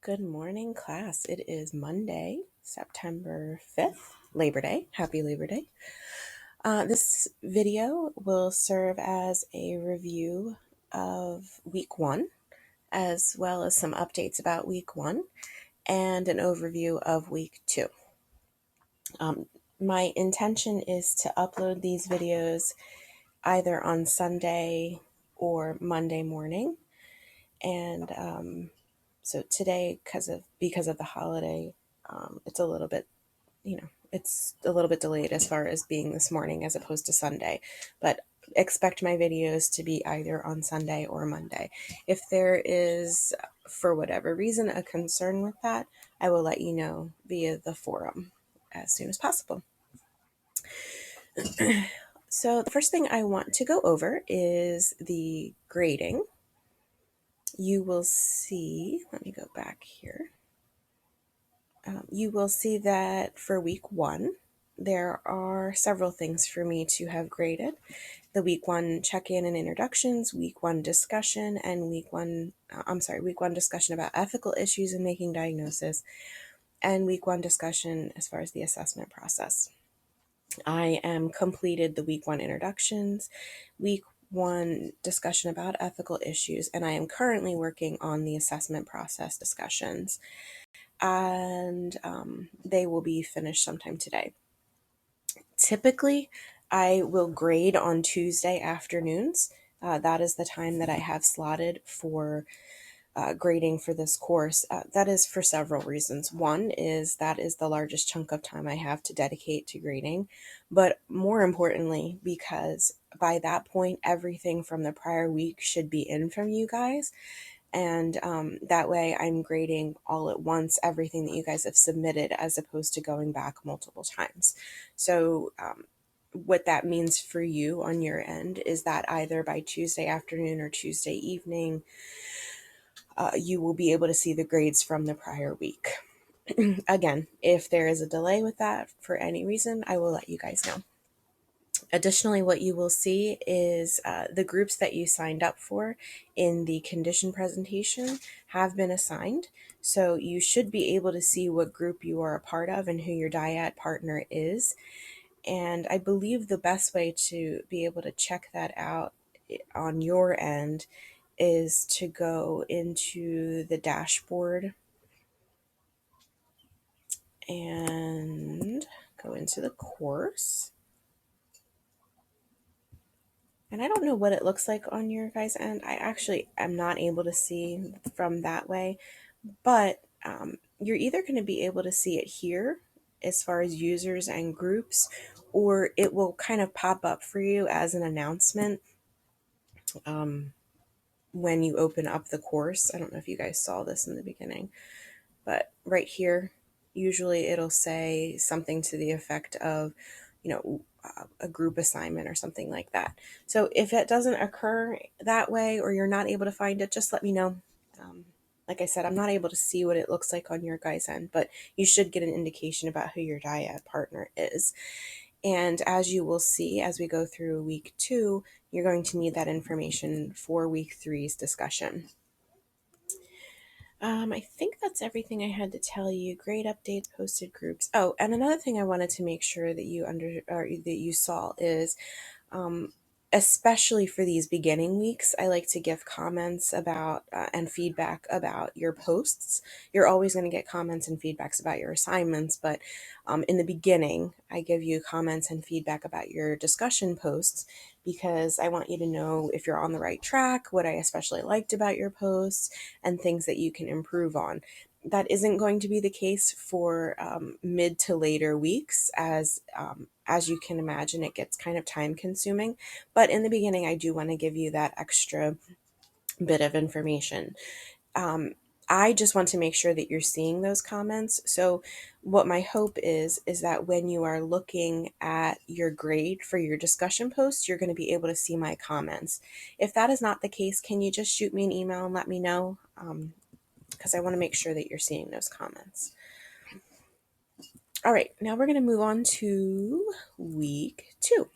Good morning, class. It is Monday, September 5th, Labor Day. Happy Labor Day. This video will serve as a review of week one, as well as some updates about week one and an overview of week two. My intention is to upload these videos either on Sunday or Monday morning. And so today, because of the holiday, it's a little bit, it's a little bit delayed as far as being this morning as opposed to Sunday. But expect my videos to be either on Sunday or Monday. If there is, for whatever reason, a concern with that, I will let you know via the forum as soon as possible. So the first thing I want to go over is the grading. You will see, let me go back here. You will see that for week one, there are several things for me to have graded. The week one check-in and introductions, week one discussion, and week one discussion about ethical issues in making diagnosis, and week one discussion as far as the assessment process. I am completed the week one introductions, week one discussion about ethical issues, and I am currently working on the assessment process discussions. And they will be finished sometime today. Typically, I will grade on Tuesday afternoons. That is the time that I have slotted for grading for this course. That is for several reasons. One is that is the largest chunk of time I have to dedicate to grading, but more importantly, because by that point, everything from the prior week should be in from you guys. And that way I'm grading all at once everything that you guys have submitted as opposed to going back multiple times. So what that means for you on your end is that either by Tuesday afternoon or Tuesday evening, you will be able to see the grades from the prior week. Again, if there is a delay with that for any reason, I will let you guys know. Additionally, what you will see is the groups that you signed up for in the condition presentation have been assigned. So you should be able to see what group you are a part of and who your dyad partner is. And I believe the best way to be able to check that out on your end is to go into the dashboard and go into the course. And I don't know what it looks like on your guys' end. I actually am not able to see from that way, but you're either going to be able to see it here as far as users and groups, or it will kind of pop up for you as an announcement when you open up the course. I don't know if you guys saw this in the beginning, but right here, usually it'll say something to the effect of, a group assignment or something like that. So if it doesn't occur that way or you're not able to find it, just let me know. Like I said, I'm not able to see what it looks like on your guys' end, but you should get an indication about who your dyad partner is. And as you will see as we go through week two, you're going to need that information for week three's discussion. I think that's everything I had to tell you. Grade updates, posted groups. Oh, and another thing I wanted to make sure that you saw is, especially for these beginning weeks, I like to give comments about and feedback about your posts. You're always going to get comments and feedbacks about your assignments, but in the beginning, I give you comments and feedback about your discussion posts because I want you to know if you're on the right track, what I especially liked about your posts, and things that you can improve on. That isn't going to be the case for mid to later weeks, as you can imagine, it gets kind of time consuming. But in the beginning, I do want to give you that extra bit of information. I just want to make sure that you're seeing those comments. So what my hope is that when you are looking at your grade for your discussion post, you're going to be able to see my comments. If that is not the case, can you just shoot me an email and let me know? Because I want to make sure that you're seeing those comments. All right, now we're going to move on to week two.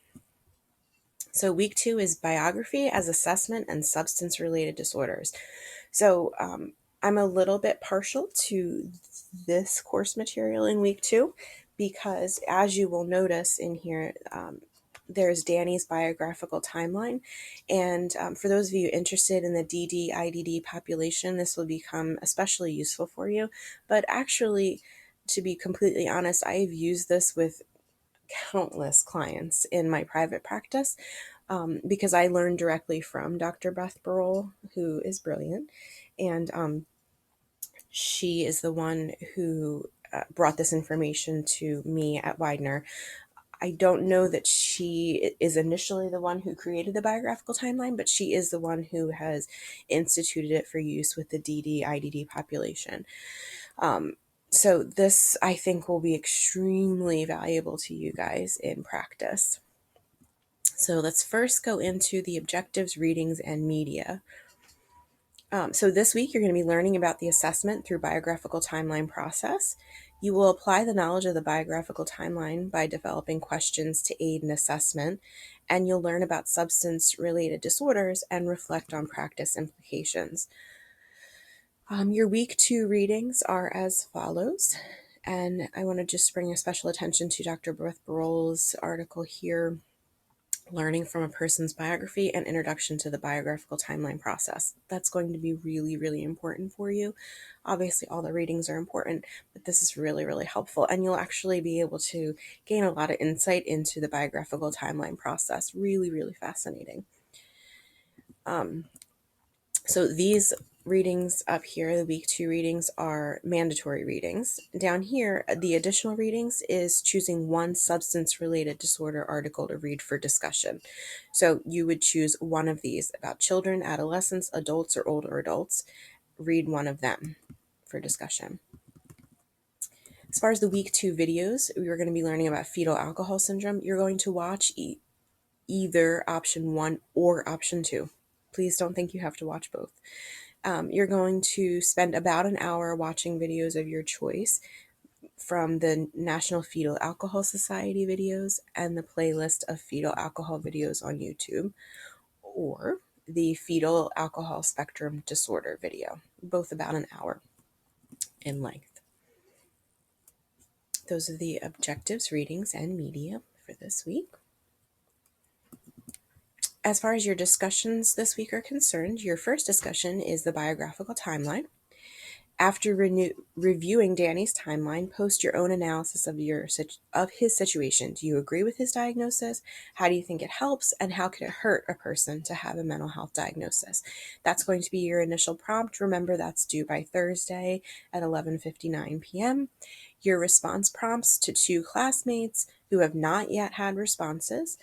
So week two is biography as assessment and substance-related disorders. So I'm a little bit partial to this course material in week 2 because, as you will notice in here, there's Danny's biographical timeline. And for those of you interested in the DD-IDD population, this will become especially useful for you. But actually, to be completely honest, I've used this with countless clients in my private practice because I learned directly from Dr. Beth Burrell, who is brilliant. And she is the one who brought this information to me at Widener. I don't know that she is initially the one who created the biographical timeline, but she is the one who has instituted it for use with the DD-IDD population. So this, I think, will be extremely valuable to you guys in practice. So let's first go into the objectives, readings, and media. So this week, you're going to be learning about the assessment through biographical timeline process. You will apply the knowledge of the biographical timeline by developing questions to aid in assessment, and you'll learn about substance-related disorders and reflect on practice implications. Your week 2 readings are as follows, and I want to just bring a special attention to Dr. Beth Burrell's article here, Learning from a Person's Biography and Introduction to the Biographical Timeline Process. That's going to be really, really important for you. Obviously, all the readings are important, but this is really, really helpful. And you'll actually be able to gain a lot of insight into the biographical timeline process. Really, really fascinating. So these readings up here, the week 2 readings, are mandatory readings. Down here, the additional readings is choosing one substance-related disorder article to read for discussion. So you would choose one of these about children, adolescents, adults, or older adults. Read one of them for discussion. As far as the week 2 videos, we are going to be learning about fetal alcohol syndrome. You're going to watch either option 1 or option 2. Please don't think you have to watch both. You're going to spend about an hour watching videos of your choice from the National Fetal Alcohol Society videos and the playlist of fetal alcohol videos on YouTube, or the fetal alcohol spectrum disorder video, both about an hour in length. Those are the objectives, readings, and media for this week. As far as your discussions this week are concerned, your first discussion is the biographical timeline. After reviewing Danny's timeline, post your own analysis of his situation. Do you agree with his diagnosis? How do you think it helps? And how could it hurt a person to have a mental health diagnosis? That's going to be your initial prompt. Remember, that's due by Thursday at 11:59 p.m. Your response prompts to 2 classmates who have not yet had responses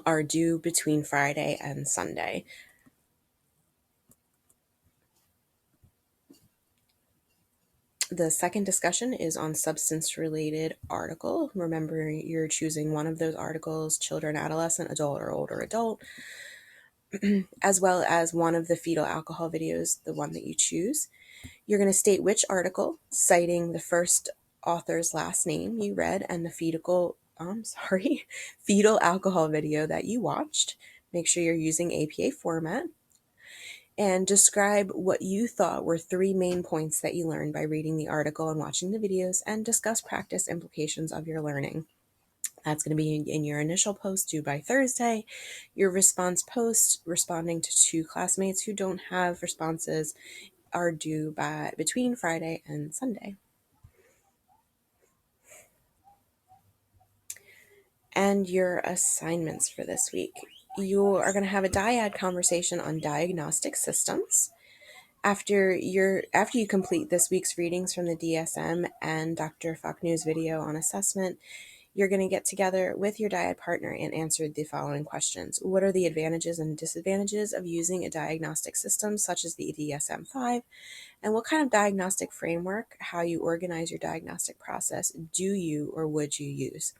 are due between Friday and Sunday. The second discussion is on substance-related article. Remember, you're choosing one of those articles, children, adolescent, adult, or older adult, as well as one of the fetal alcohol videos, the one that you choose. You're going to state which article, citing the first author's last name you read and the fetal alcohol video that you watched. Make sure you're using APA format. And describe what you thought were 3 main points that you learned by reading the article and watching the videos, and discuss practice implications of your learning. That's going to be in your initial post due by Thursday. Your response post, responding to 2 classmates who don't have responses, are due by between Friday and Sunday. And your assignments for this week. You are going to have a dyad conversation on diagnostic systems. After you complete this week's readings from the DSM and Dr. Fakhnu's video on assessment, you're going to get together with your dyad partner and answer the following questions. What are the advantages and disadvantages of using a diagnostic system such as the DSM-5? And what kind of diagnostic framework, how you organize your diagnostic process, do you or would you use?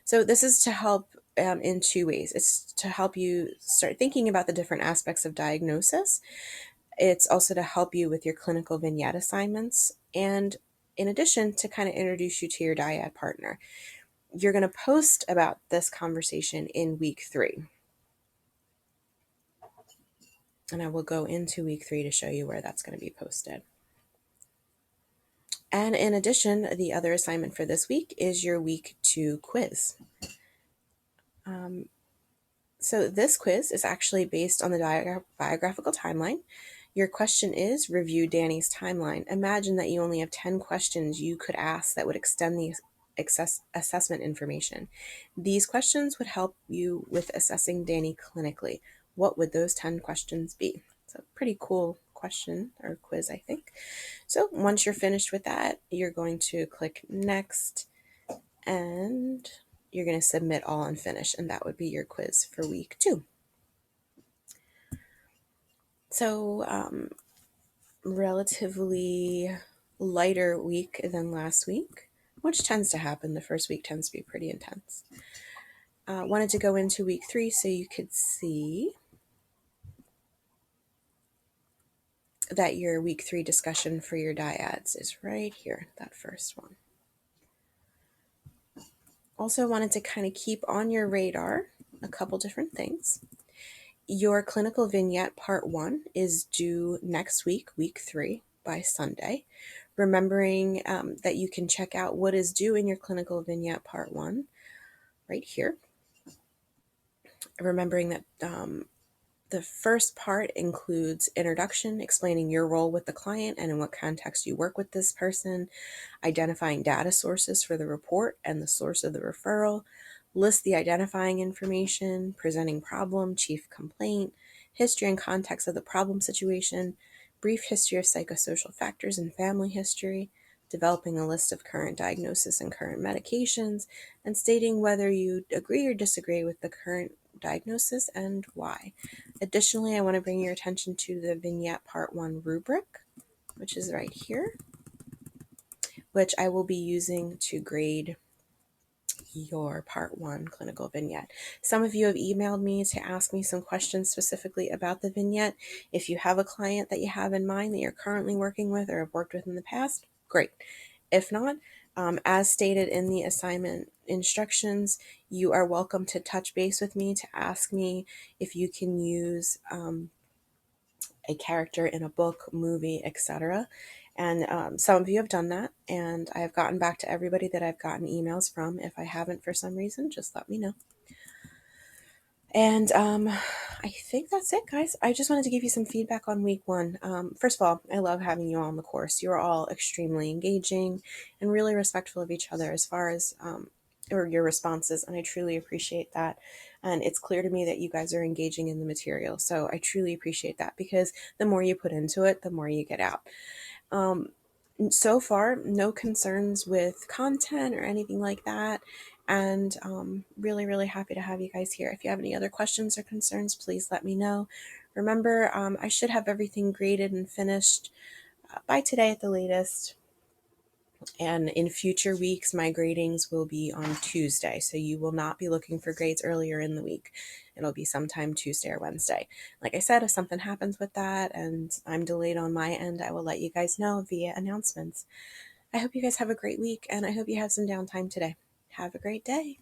So this is to help in 2 ways. It's to help you start thinking about the different aspects of diagnosis. It's also to help you with your clinical vignette assignments, and in addition, to kind of introduce you to your dyad partner. You're going to post about this conversation in week 3. And I will go into week 3 to show you where that's going to be posted. And in addition, the other assignment for this week is your week 2 quiz. So this quiz is actually based on the biographical timeline. Your question is, review Danny's timeline. Imagine that you only have 10 questions you could ask that would extend the assessment information. These questions would help you with assessing Danny clinically. What would those 10 questions be? It's a pretty cool question or quiz, I think. So once you're finished with that, you're going to click next and you're going to submit all and finish, and that would be your quiz for week 2. So relatively lighter week than last week, which tends to happen. The first week tends to be pretty intense. Wanted to go into week 3 so you could see that your week 3 discussion for your dyads is right here, that first one. Also wanted to kind of keep on your radar a couple different things. Your clinical vignette part 1 is due next week, week 3, by Sunday. Remembering that you can check out what is due in your clinical vignette part 1 right here. Remembering that the first part includes introduction, explaining your role with the client and in what context you work with this person, identifying data sources for the report and the source of the referral, list the identifying information, presenting problem, chief complaint, history and context of the problem situation, brief history of psychosocial factors and family history, developing a list of current diagnosis and current medications, and stating whether you agree or disagree with the current diagnosis and why. Additionally, I want to bring your attention to the vignette part 1 rubric, which is right here, which I will be using to grade your part 1 clinical vignette. Some of you have emailed me to ask me some questions specifically about the vignette. If you have a client that you have in mind that you're currently working with or have worked with in the past, great. If not, as stated in the assignment instructions, you are welcome to touch base with me to ask me if you can use a character in a book, movie, etc. And some of you have done that, and I have gotten back to everybody that I've gotten emails from. If I haven't for some reason, just let me know. And I think that's it, guys. I just wanted to give you some feedback on week 1. First of all, I love having you all on the course. You're all extremely engaging and really respectful of each other as far as or your responses, and I truly appreciate that. And it's clear to me that you guys are engaging in the material, so I truly appreciate that, because the more you put into it, the more you get out. So far, no concerns with content or anything like that. And really, really happy to have you guys here. If you have any other questions or concerns, please let me know. Remember, I should have everything graded and finished by today at the latest. And in future weeks, my gradings will be on Tuesday. So you will not be looking for grades earlier in the week. It'll be sometime Tuesday or Wednesday. Like I said, if something happens with that and I'm delayed on my end, I will let you guys know via announcements. I hope you guys have a great week, and I hope you have some downtime today. Have a great day.